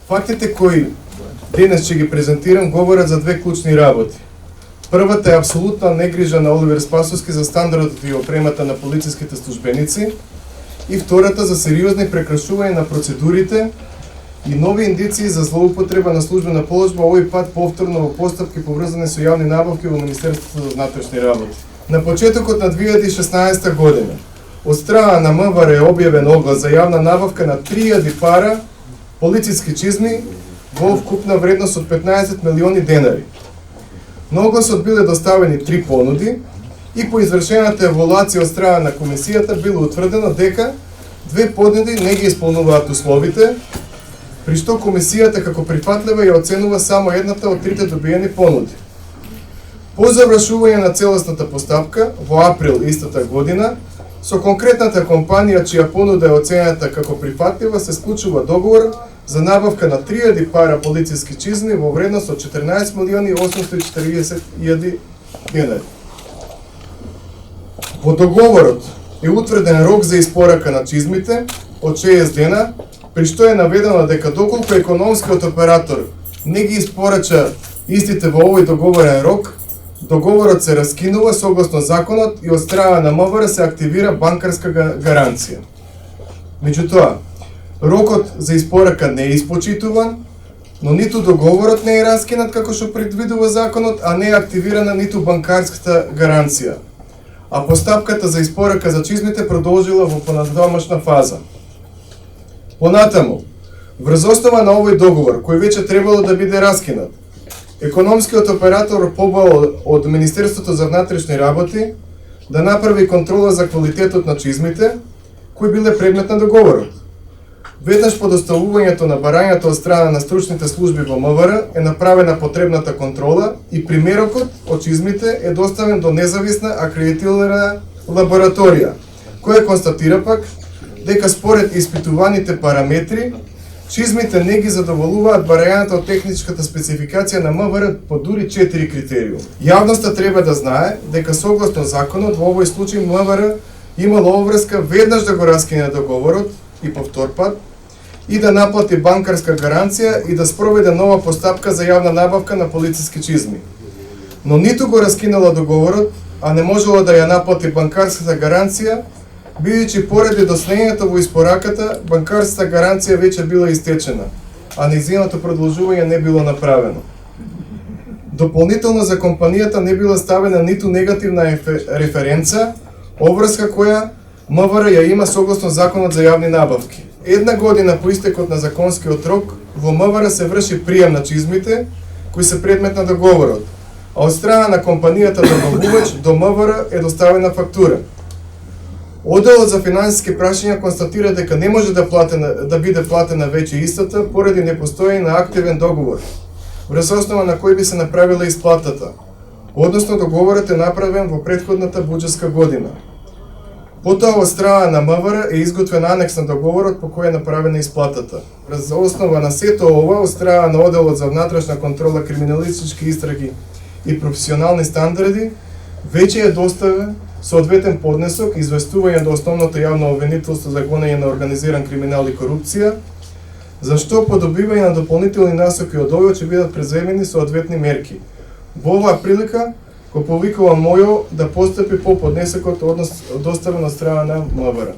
Фактите кои денес ќе ги презентирам говорат за две клучни работи. Првата е апсолутна негрижа на Оливер Спасовски за стандардот и опремата на полициските службеници и втората за сериозни прекрашувања на процедурите и нови индиции за злоупотреба на службена положба, овој пат повторно во постапки поврзани со јавни набавки во Министерството за внатрешни работи. На почетокот на 2016 година од страна на МВР е објавен оглас за јавна набавка на 3000 пара полициски чизми во вкупна вредност од 15 милиони денари. На огласот биле доставени 3 понуди и по извршената еволуација од страна на комисијата било утврдено дека 2 понуди не ги исполнуваат условите, при што комисијата како прифатлива ја оценува само едната од трите добиени понуди. По завршување на целосната постапка во април истата година, со конкретната компанија чија понуда е оценета како прифатлива се склучува договор за набавка на 3000 пара полициски чизми во вредност од 14 милиони 840 илјади денари. Во договорот е утврден рок за испорака на чизмите од 6 дена, при што е наведено дека доколку економскиот оператор не ги испорача истите во овој договорен рок, договорот се раскинува согласно законот и од страна на МВР се активира банкарска гаранција. Меѓутоа, рокот за испорака не е испочитуван, но ниту договорот не е раскинат како што предвидува законот, а не е активирана ниту банкарската гаранција. А постапката за испорака за чизмите продолжила во понатамошна фаза. Понатаму, врз основа на овој договор, кој веќе требало да биде раскинат, економскиот оператор побал од Министерството за внатрешни работи да направи контрола за квалитетот на чизмите, кои биле предмет на договорот. Веднаш по доставувањето на барањето од страна на стручните служби во МВР е направена потребната контрола и примерокот од чизмите е доставен до независна акредитирана лабораторија, која констатира пак дека според испитуваните параметри, чизмите не ги задоволуваат барањата од техничката спецификација на МВР по дури 4 критериуми. Јавноста треба да знае дека согласно законот во овој случај МВР имало обврска веднаш да го раскине договорот и повтор пат и да наплати банкарска гаранција и да спроведе нова постапка за јавна набавка на полициски чизми. Но ниту го раскинала договорот, а не можела да ја наплати банкарската гаранција, бидејќи поради доснењето во испораката, банкарската гаранција веќе била истечена, а нејзиното продолжување не било направено. Дополнително за компанијата не била ставена ниту негативна референца, обврска која МВР ја има согласно законот за јавни набавки. Една година по истекот на законскиот рок, во МВР се врши прием на чизмите, кои се предмет на договорот, а од страна на компанијата добавувач до МВР е доставена фактура. Оделот за финансиски прашања констатира дека не може да биде платена веќе истата поради непостоење на активен договор, врз основа на кој би се направила исплатата, односно договорот е направен во претходната буџетска година. Потоа од страна на МВР е изготвен анекс на договорот по кој е направена исплатата. Врз основа на сето ова, од страна на Оделот за внатрешна контрола, криминалистички истраги и професионални стандарди, веќе е доставен соодветен поднесок, известување до основното јавно обвинителство за гонење на организиран криминал и корупција, за што по добивање на дополнителни насоки од овој ќе бидат преземени соодветни мерки. Во оваа прилика го повикувам МОЈО да постапи по поднесокот доставен од страна на МВР.